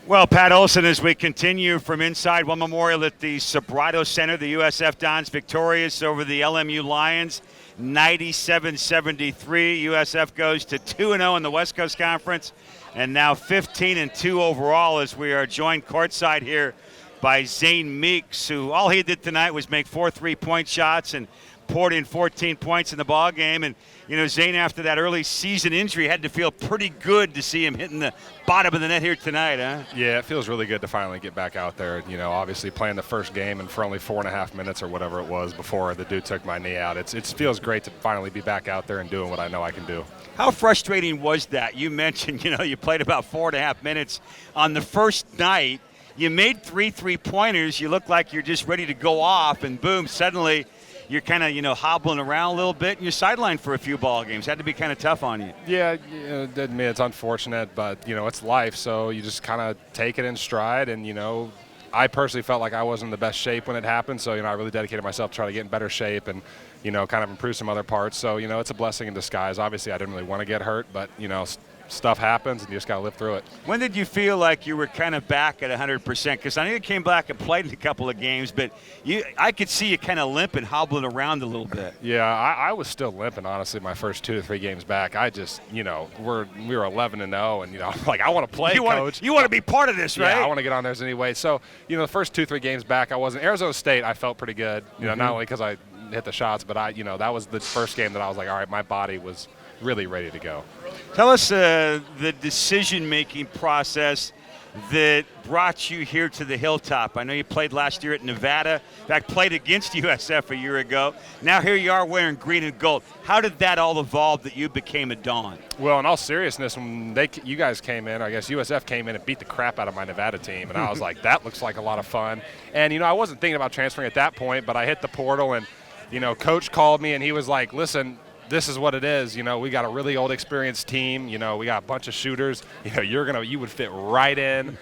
Well, Pat Olson, as we continue from inside One Memorial at the Sobrato Center, the USF Dons victorious over the LMU Lions, 97-73. USF goes to 2-0 in the West Coast Conference, and now 15-2 overall as we are joined courtside here by Zane Meeks, who all he did tonight was make 4 3-point shots and poured in 14 points in the ball game. And Zane, after that early season injury, had to feel pretty good to see him hitting the bottom of the net here tonight, huh? Yeah, it feels really good to finally get back out there. Obviously playing the first game and for only 4.5 minutes or whatever it was before the dude took my knee out. It feels great to finally be back out there and doing what I know I can do. How frustrating was that? You mentioned, you played about 4.5 minutes on the first night. You made 3 3-pointers. You look like you're just ready to go off, and boom, suddenly you're kind of, hobbling around a little bit, and you're sidelined for a few ball games. Had to be kind of tough on you. Yeah, it's unfortunate, but, it's life, so you just kind of take it in stride. And, I personally felt like I wasn't in the best shape when it happened, so, I really dedicated myself to try to get in better shape and, kind of improve some other parts. So, it's a blessing in disguise. Obviously, I didn't really want to get hurt, but, stuff happens, and you just got to live through it. When did you feel like you were kind of back at 100%? Because I know you came back and played in a couple of games, but I could see you kind of limping, hobbling around a little bit. Yeah, I was still limping, honestly, my first 2 to 3 games back. I just, we were 11-0, and, I'm like, I want to play, Coach. You want to be part of this, right? Yeah, I want to get on theirs anyway. So, the first 2-3 games back, I wasn't. Arizona State, I felt pretty good, not only because I hit the shots, but that was the first game that I was like, all right, my body was really ready to go. Tell us the decision-making process that brought you here to the Hilltop. I know you played last year at Nevada. In fact, played against USF a year ago. Now here you are wearing green and gold. How did that all evolve that you became a Don? Well, in all seriousness, when you guys came in, I guess USF came in and beat the crap out of my Nevada team, and I was like, that looks like a lot of fun. And, I wasn't thinking about transferring at that point, but I hit the portal, and, Coach called me, and he was like, listen, this is what it is. We got a really old experienced team. We got a bunch of shooters. You would fit right in.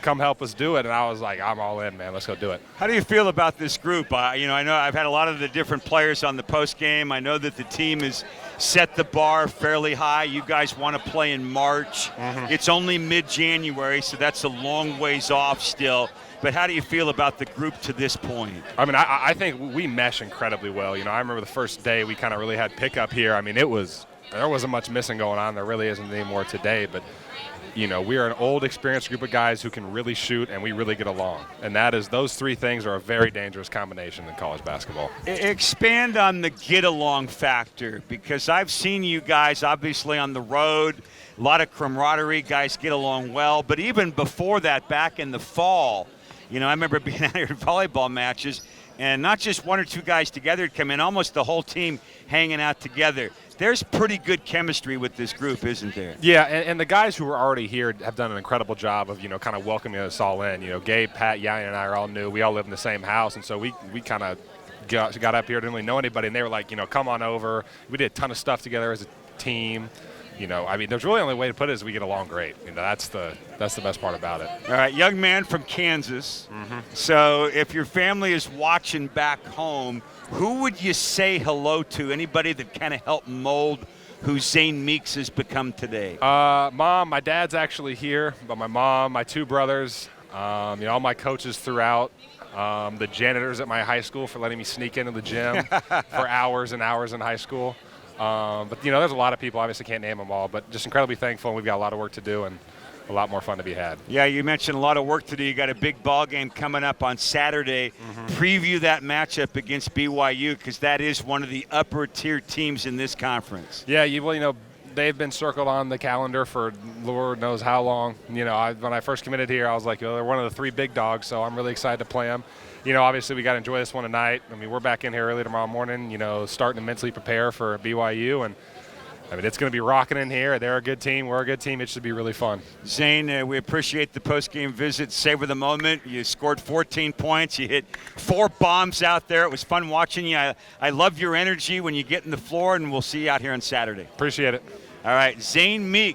Come help us do it. And I was like, I'm all in, man. Let's go do it. How do you feel about this group? I know I've had a lot of the different players on the post game. I know that the team has set the bar fairly high. You guys want to play in March. Mm-hmm. It's only mid-January, so that's a long ways off still. But how do you feel about the group to this point? I mean, I think we mesh incredibly well. I remember the first day we kind of really had pickup here. I mean, there wasn't much missing going on. There really isn't anymore today. But, we are an old, experienced group of guys who can really shoot, and we really get along. And those 3 things are a very dangerous combination in college basketball. Expand on the get-along factor, because I've seen you guys obviously on the road, a lot of camaraderie, guys get along well. But even before that, back in the fall, I remember being out here at volleyball matches, and not just 1 or 2 guys together would come in, almost the whole team hanging out together. There's pretty good chemistry with this group, isn't there? Yeah, and the guys who are already here have done an incredible job of, kind of welcoming us all in. Gabe, Pat, Yan, and I are all new. We all live in the same house, and so we kind of got up here, didn't really know anybody, and they were like, come on over. We did a ton of stuff together as a team. There's really only way to put it is we get along great. That's the best part about it. All right, young man from Kansas. Mm-hmm. So if your family is watching back home, who would you say hello to? Anybody that kind of helped mold who Zane Meeks has become today? Mom, my dad's actually here, but my mom, my 2 brothers, all my coaches throughout. The janitors at my high school for letting me sneak into the gym for hours and hours in high school. But, there's a lot of people. Obviously can't name them all, but just incredibly thankful. And we've got a lot of work to do and a lot more fun to be had. Yeah, you mentioned a lot of work to do. You got a big ball game coming up on Saturday. Mm-hmm. Preview that matchup against BYU, because that is one of the upper-tier teams in this conference. Yeah, they've been circled on the calendar for Lord knows how long. When I first committed here, I was like, they're one of the 3 big dogs, so I'm really excited to play them. Obviously we got to enjoy this one tonight. We're back in here early tomorrow morning, starting to mentally prepare for BYU. And, it's going to be rocking in here. They're a good team. We're a good team. It should be really fun. Zane, we appreciate the post-game visit. Savor the moment. You scored 14 points. You hit 4 bombs out there. It was fun watching you. I love your energy when you get in the floor, and we'll see you out here on Saturday. Appreciate it. All right, Zane Meeks.